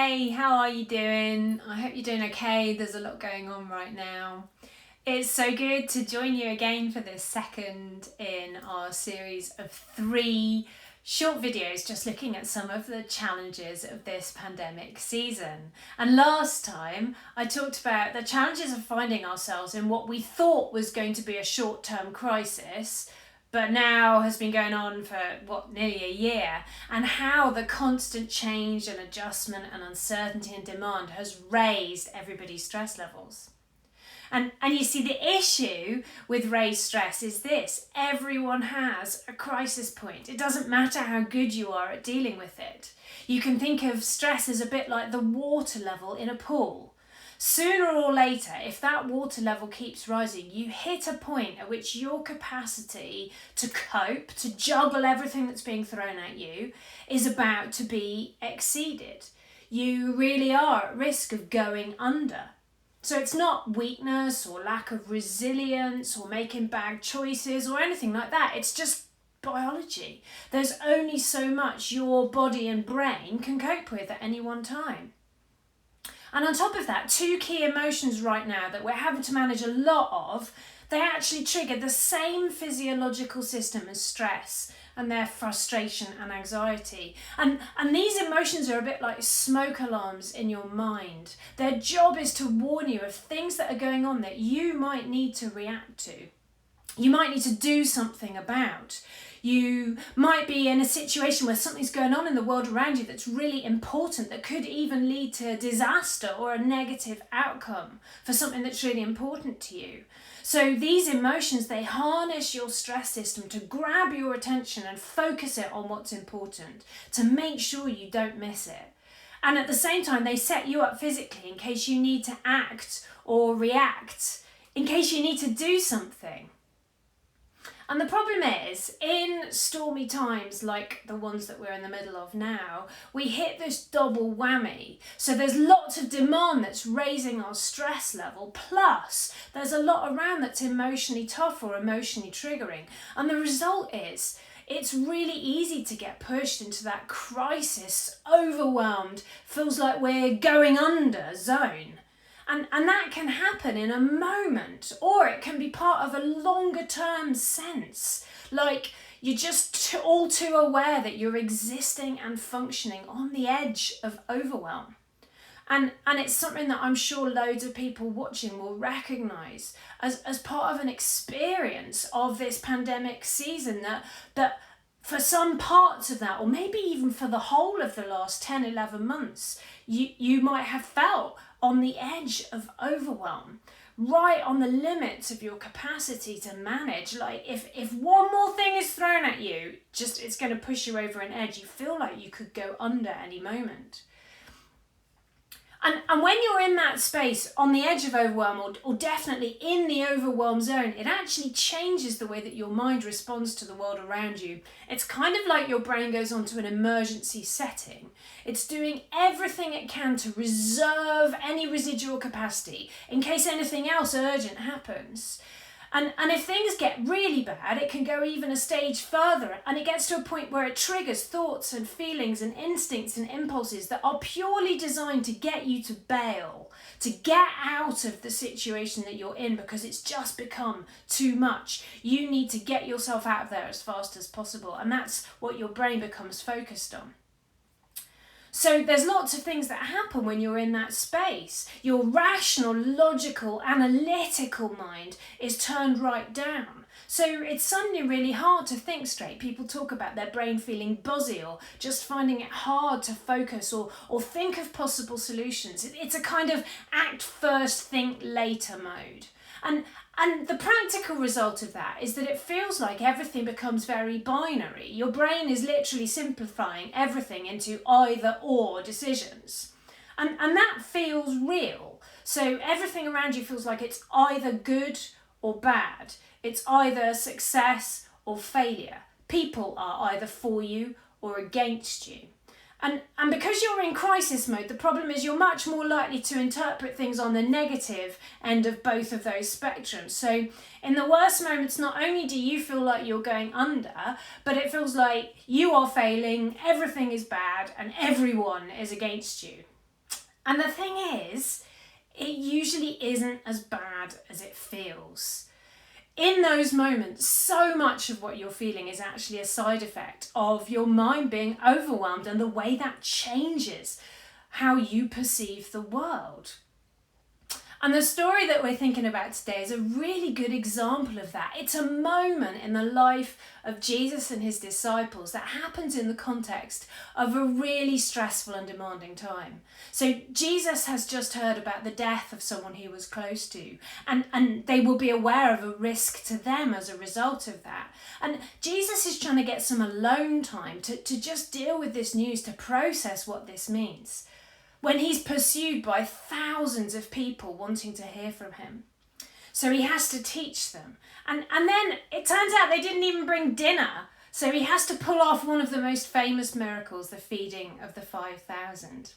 Hey, how are you doing? I hope you're doing okay. There's a lot going on right now. It's so good to join you again for this second in our series of 3 short videos just looking at some of the challenges of this pandemic season. And last time I talked about the challenges of finding ourselves in what we thought was going to be a short-term crisis, but now has been going on for nearly a year, and how the constant change and adjustment and uncertainty and demand has raised everybody's stress levels. And you see, the issue with raised stress is this: everyone has a crisis point. It doesn't matter how good you are at dealing with it. You can think of stress as a bit like the water level in a pool. Sooner or later, if that water level keeps rising, you hit a point at which your capacity to cope, to juggle everything that's being thrown at you, is about to be exceeded. You really are at risk of going under. So it's not weakness or lack of resilience or making bad choices or anything like that. It's just biology. There's only so much your body and brain can cope with at any one time. And on top of that, 2 key emotions right now that we're having to manage a lot of, they actually trigger the same physiological system as stress and their frustration and anxiety. And these emotions are a bit like smoke alarms in your mind. Their job is to warn you of things that are going on that you might need to react to. You might need to do something about. You might be in a situation where something's going on in the world around you that's really important, that could even lead to disaster or a negative outcome for something that's really important to you. So these emotions, they harness your stress system to grab your attention and focus it on what's important, to make sure you don't miss it. And at the same time, they set you up physically in case you need to act or react, in case you need to do something. And the problem is, in stormy times like the ones that we're in the middle of now, we hit this double whammy. So there's lots of demand that's raising our stress level, plus there's a lot around that's emotionally tough or emotionally triggering. And the result is, it's really easy to get pushed into that crisis, overwhelmed, feels like we're going under zone. And that can happen in a moment, or it can be part of a longer term sense. Like you're just all too aware that you're existing and functioning on the edge of overwhelm. And it's something that I'm sure loads of people watching will recognise as part of an experience of this pandemic season, that for some parts of that, or maybe even for the whole of the last 10, 11 months, you might have felt on the edge of overwhelm, right on the limits of your capacity to manage. Like if one more thing is thrown at you, it's going to push you over an edge. You feel like you could go under any moment. And when you're in that space, on the edge of overwhelm, or definitely in the overwhelm zone, it actually changes the way that your mind responds to the world around you. It's kind of like your brain goes onto an emergency setting. It's doing everything it can to reserve any residual capacity in case anything else urgent happens. And if things get really bad, it can go even a stage further, and it gets to a point where it triggers thoughts and feelings and instincts and impulses that are purely designed to get you to bail, to get out of the situation that you're in because it's just become too much. You need to get yourself out of there as fast as possible, and that's what your brain becomes focused on. So there's lots of things that happen when you're in that space. Your rational, logical, analytical mind is turned right down. So it's suddenly really hard to think straight. People talk about their brain feeling buzzy or just finding it hard to focus or think of possible solutions. It's a kind of act first, think later mode. And the practical result of that is that it feels like everything becomes very binary. Your brain is literally simplifying everything into either or decisions. And that feels real. So everything around you feels like it's either good or bad. It's either success or failure. People are either for you or against you. And because you're in crisis mode, the problem is you're much more likely to interpret things on the negative end of both of those spectrums. So in the worst moments, not only do you feel like you're going under, but it feels like you are failing, everything is bad, and everyone is against you. And the thing is, it usually isn't as bad as it feels. In those moments, so much of what you're feeling is actually a side effect of your mind being overwhelmed and the way that changes how you perceive the world. And the story that we're thinking about today is a really good example of that. It's a moment in the life of Jesus and his disciples that happens in the context of a really stressful and demanding time. So Jesus has just heard about the death of someone he was close to, and they will be aware of a risk to them as a result of that. And Jesus is trying to get some alone time to just deal with this news, to process what this means, when he's pursued by thousands of people wanting to hear from him. So he has to teach them. And then it turns out they didn't even bring dinner. So he has to pull off one of the most famous miracles, the feeding of the 5,000.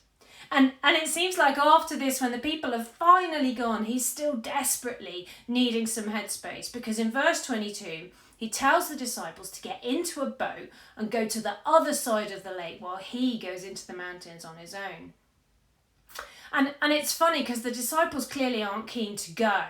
And it seems like after this, when the people have finally gone, he's still desperately needing some headspace, because in verse 22, he tells the disciples to get into a boat and go to the other side of the lake while he goes into the mountains on his own. And it's funny because the disciples clearly aren't keen to go.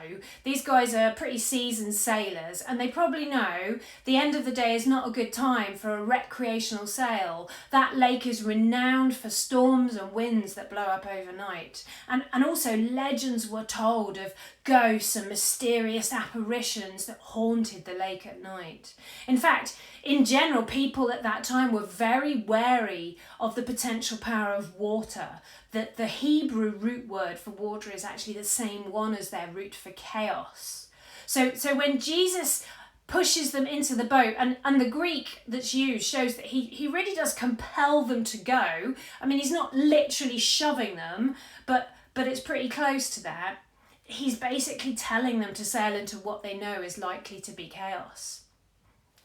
These guys are pretty seasoned sailors, and they probably know the end of the day is not a good time for a recreational sail. That lake is renowned for storms and winds that blow up overnight. And also legends were told of ghosts and mysterious apparitions that haunted the lake at night. In fact, in general, people at that time were very wary of the potential power of water. The Hebrew root word for water is actually the same one as their root for chaos. So when Jesus pushes them into the boat, and the Greek that's used shows that he really does compel them to go. I mean, he's not literally shoving them, but it's pretty close to that. He's basically telling them to sail into what they know is likely to be chaos.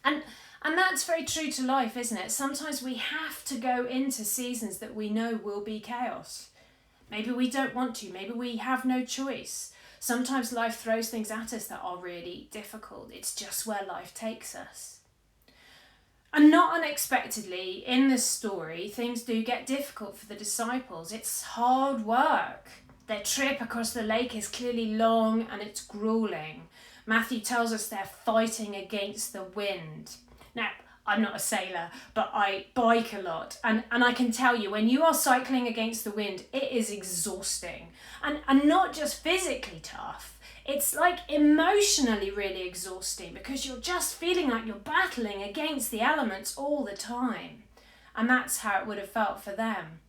And that's very true to life, isn't it? Sometimes we have to go into seasons that we know will be chaos. Maybe we don't want to. Maybe we have no choice. Sometimes life throws things at us that are really difficult. It's just where life takes us. And not unexpectedly, in this story, things do get difficult for the disciples. It's hard work. Their trip across the lake is clearly long and it's grueling. Matthew tells us they're fighting against the wind. Now, I'm not a sailor, but I bike a lot. And I can tell you, when you are cycling against the wind, it is exhausting. And not just physically tough. It's like emotionally really exhausting, because you're just feeling like you're battling against the elements all the time. And that's how it would have felt for them.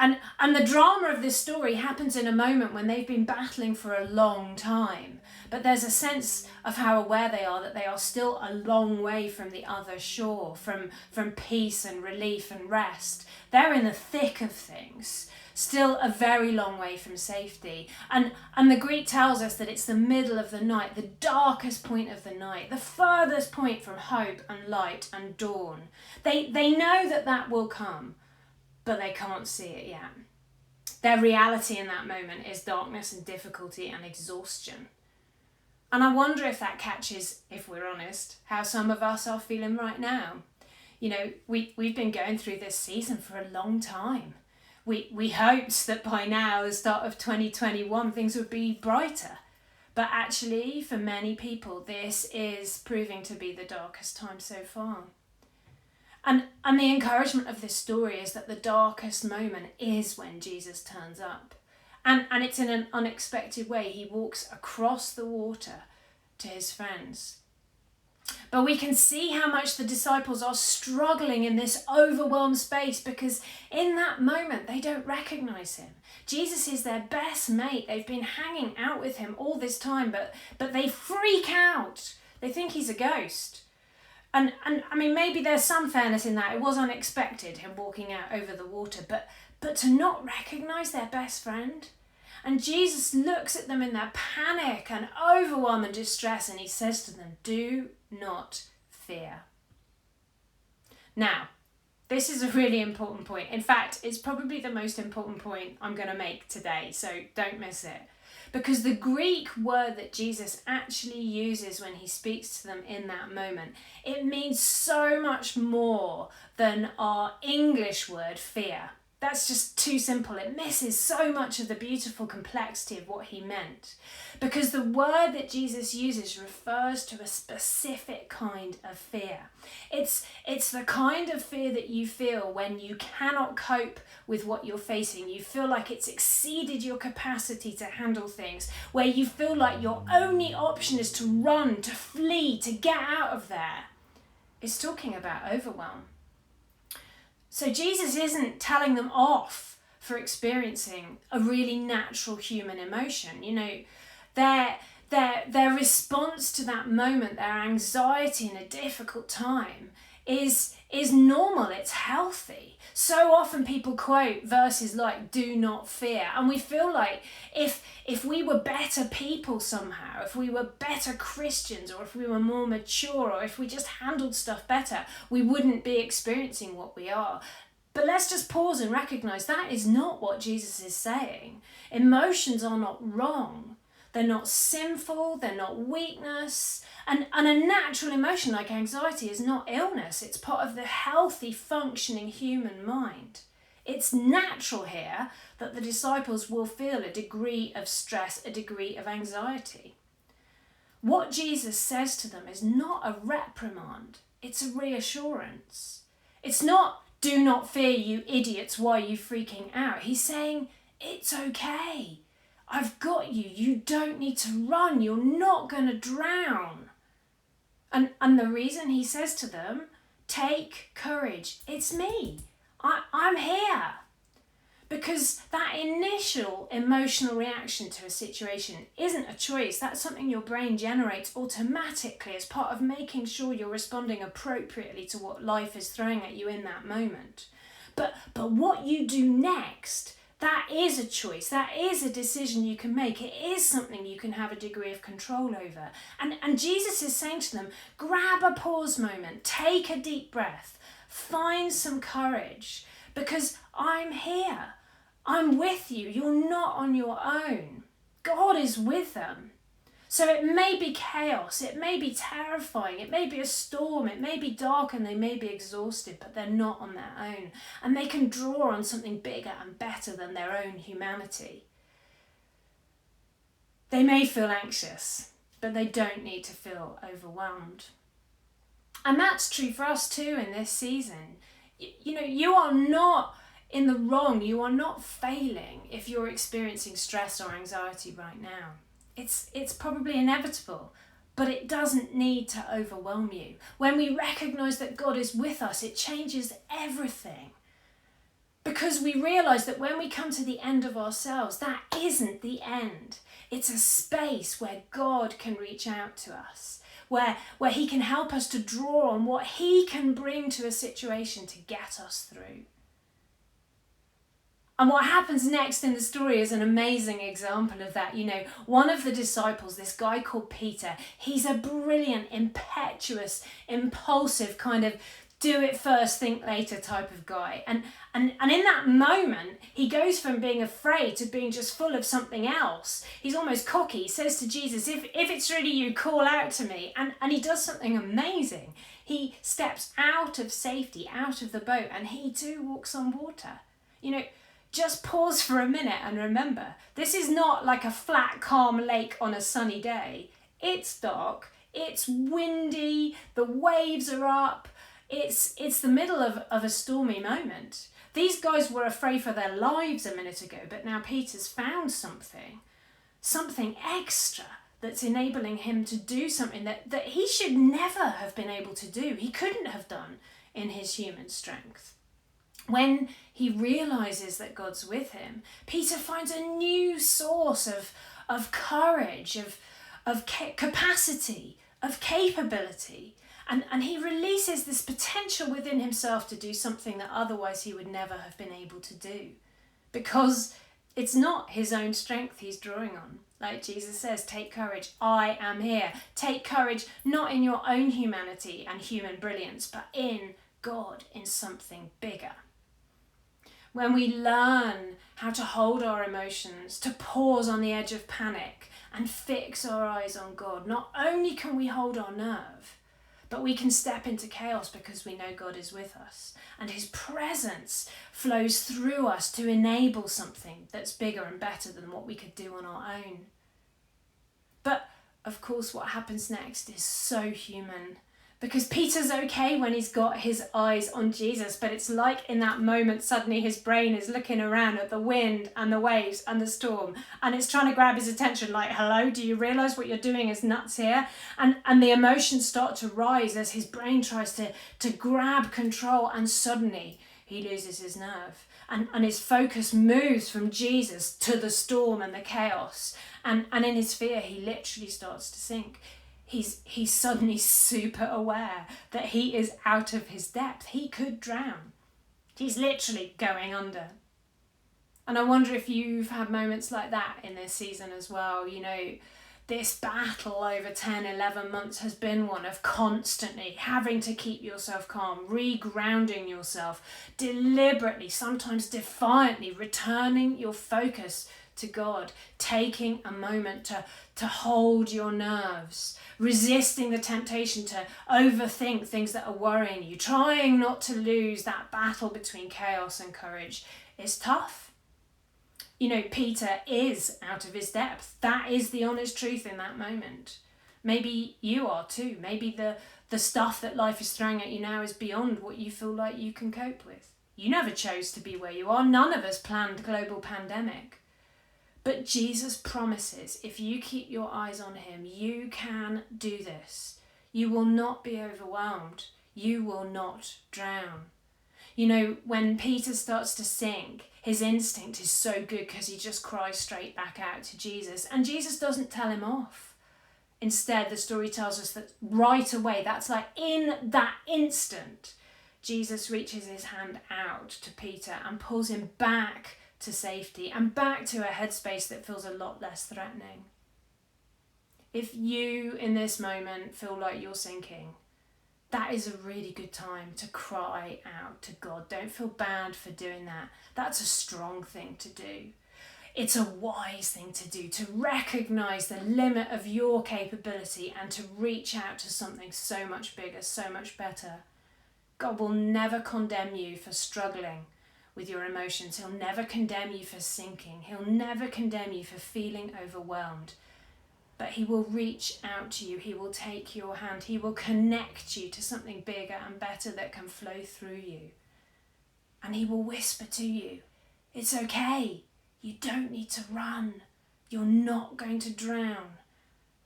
And the drama of this story happens in a moment when they've been battling for a long time. But there's a sense of how aware they are that they are still a long way from the other shore, from peace and relief and rest. They're in the thick of things, still a very long way from safety. And the Greek tells us that it's the middle of the night, the darkest point of the night, the furthest point from hope and light and dawn. They know that will come, but they can't see it yet. Their reality in that moment is darkness and difficulty and exhaustion. And I wonder if that catches, if we're honest, how some of us are feeling right now. You know, we've been going through this season for a long time. We hoped that by now, the start of 2021, things would be brighter. But actually, for many people, this is proving to be the darkest time so far. And the encouragement of this story is that the darkest moment is when Jesus turns up. And it's in an unexpected way. He walks across the water to his friends. But we can see how much the disciples are struggling in this overwhelmed space, because in that moment they don't recognize him. Jesus is their best mate. They've been hanging out with him all this time, but they freak out. They think he's a ghost. And I mean, maybe there's some fairness in that. It was unexpected, him walking out over the water, but to not recognize their best friend. And Jesus looks at them in their panic and overwhelm and distress, and he says to them, "Do not fear." Now, this is a really important point. In fact, it's probably the most important point I'm going to make today, so don't miss it. Because the Greek word that Jesus actually uses when he speaks to them in that moment, it means so much more than our English word fear. That's just too simple. It misses so much of the beautiful complexity of what he meant. Because the word that Jesus uses refers to a specific kind of fear. It's the kind of fear that you feel when you cannot cope with what you're facing. You feel like it's exceeded your capacity to handle things, where you feel like your only option is to run, to flee, to get out of there. It's talking about overwhelm. So Jesus isn't telling them off for experiencing a really natural human emotion. You know, their response to that moment, their anxiety in a difficult time is normal, it's healthy. So often people quote verses like, do not fear. And we feel like if we were better people somehow, if we were better Christians, or if we were more mature, or if we just handled stuff better, we wouldn't be experiencing what we are. But let's just pause and recognize that is not what Jesus is saying. Emotions are not wrong. They're not sinful, they're not weakness. And a natural emotion like anxiety is not illness. It's part of the healthy, functioning human mind. It's natural here that the disciples will feel a degree of stress, a degree of anxiety. What Jesus says to them is not a reprimand, it's a reassurance. It's not, do not fear, you idiots, why are you freaking out? He's saying, it's okay. I've got you. You don't need to run. You're not going to drown. And the reason he says to them, take courage. It's me. I'm here. Because that initial emotional reaction to a situation isn't a choice. That's something your brain generates automatically as part of making sure you're responding appropriately to what life is throwing at you in that moment. But what you do next, that is a choice. That is a decision you can make. It is something you can have a degree of control over. And Jesus is saying to them, grab a pause moment, take a deep breath, find some courage, because I'm here. I'm with you. You're not on your own. God is with them. So it may be chaos, it may be terrifying, it may be a storm, it may be dark, and they may be exhausted, but they're not on their own. And they can draw on something bigger and better than their own humanity. They may feel anxious, but they don't need to feel overwhelmed. And that's true for us too in this season. You know, you are not in the wrong, you are not failing if you're experiencing stress or anxiety right now. It's probably inevitable, but it doesn't need to overwhelm you. When we recognise that God is with us, it changes everything. Because we realise that when we come to the end of ourselves, that isn't the end. It's a space where God can reach out to us, where he can help us to draw on what he can bring to a situation to get us through. And what happens next in the story is an amazing example of that. You know, one of the disciples, this guy called Peter, he's a brilliant, impetuous, impulsive kind of do it first, think later type of guy. And in that moment, he goes from being afraid to being just full of something else. He's almost cocky. He says to Jesus, if it's really you, call out to me. And he does something amazing. He steps out of safety, out of the boat, and he too walks on water. You know, just pause for a minute and remember, this is not like a flat, calm lake on a sunny day. It's dark, it's windy, the waves are up, it's the middle of a stormy moment. These guys were afraid for their lives a minute ago, but now Peter's found something extra that's enabling him to do something that he should never have been able to do. He couldn't have done in his human strength. When he realises that God's with him, Peter finds a new source of courage, of capacity, of capability. And he releases this potential within himself to do something that otherwise he would never have been able to do. Because it's not his own strength he's drawing on. Like Jesus says, take courage, I am here. Take courage not in your own humanity and human brilliance, but in God, in something bigger. When we learn how to hold our emotions, to pause on the edge of panic and fix our eyes on God, not only can we hold our nerve, but we can step into chaos because we know God is with us. And his presence flows through us to enable something that's bigger and better than what we could do on our own. But of course, what happens next is so human, because Peter's okay when he's got his eyes on Jesus, but it's like in that moment suddenly his brain is looking around at the wind and the waves and the storm, and it's trying to grab his attention like, hello, do you realise what you're doing is nuts here? And the emotions start to rise as his brain tries to grab control, and suddenly he loses his nerve. And his focus moves from Jesus to the storm and the chaos. And in his fear, he literally starts to sink. He's suddenly super aware that he is out of his depth. He could drown. He's literally going under. And I wonder if you've had moments like that in this season as well. You know, this battle over 10, 11 months has been one of constantly having to keep yourself calm, regrounding yourself, deliberately, sometimes defiantly, returning your focus to God, taking a moment to hold your nerves, resisting the temptation to overthink things that are worrying you, trying not to lose that battle between chaos and courage is tough. You know, Peter is out of his depth. That is the honest truth in that moment. Maybe you are too. Maybe the stuff that life is throwing at you now is beyond what you feel like you can cope with. You never chose to be where you are. None of us planned global pandemic. But Jesus promises if you keep your eyes on him, you can do this. You will not be overwhelmed. You will not drown. You know, when Peter starts to sink, his instinct is so good because he just cries straight back out to Jesus. And Jesus doesn't tell him off. Instead, the story tells us that right away, that's like in that instant, Jesus reaches his hand out to Peter and pulls him back to safety and back to a headspace that feels a lot less threatening. If you in this moment feel like you're sinking, that is a really good time to cry out to God. Don't feel bad for doing that. That's a strong thing to do. It's a wise thing to do, to recognise the limit of your capability and to reach out to something so much bigger, so much better. God will never condemn you for struggling with your emotions. He'll never condemn you for sinking. He'll never condemn you for feeling overwhelmed. But he will reach out to you. He will take your hand. He will connect you to something bigger and better that can flow through you. And he will whisper to you, it's okay. You don't need to run. You're not going to drown.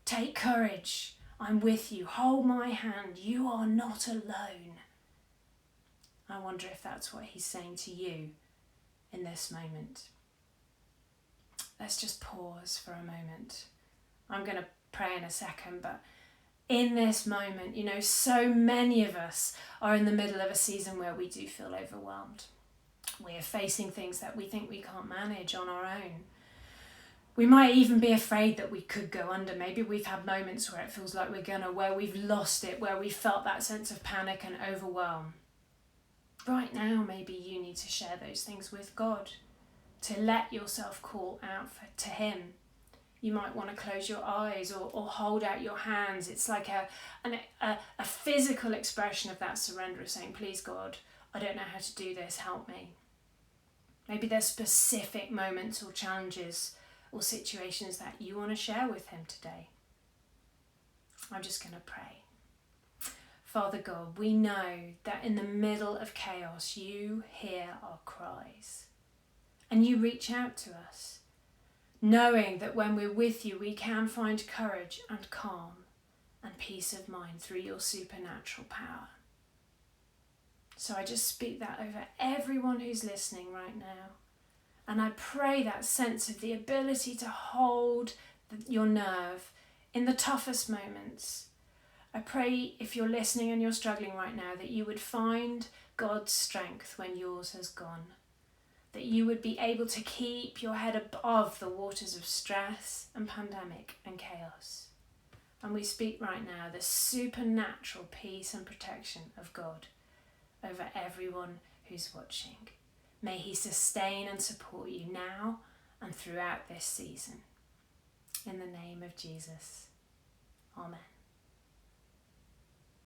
Take courage. I'm with you. Hold my hand. You are not alone. I wonder if that's what he's saying to you in this moment. Let's just pause for a moment. I'm going to pray in a second, but in this moment, you know, so many of us are in the middle of a season where we do feel overwhelmed. We're facing things that we think we can't manage on our own. We might even be afraid that we could go under. Maybe we've had moments where it feels like where we've lost it, where we felt that sense of panic and overwhelm. Right now, maybe you need to share those things with God, to let yourself call out to him. You might want to close your eyes or hold out your hands. It's like a physical expression of that surrender, of saying, please God, I don't know how to do this, help me. Maybe there's specific moments or challenges or situations that you want to share with him today. I'm just going to pray. Father God, we know that in the middle of chaos, you hear our cries and you reach out to us, knowing that when we're with you, we can find courage and calm and peace of mind through your supernatural power. So I just speak that over everyone who's listening right now. And I pray that sense of the ability to hold your nerve in the toughest moments. I pray if you're listening and you're struggling right now that you would find God's strength when yours has gone. That you would be able to keep your head above the waters of stress and pandemic and chaos. And we speak right now the supernatural peace and protection of God over everyone who's watching. May he sustain and support you now and throughout this season. In the name of Jesus. Amen.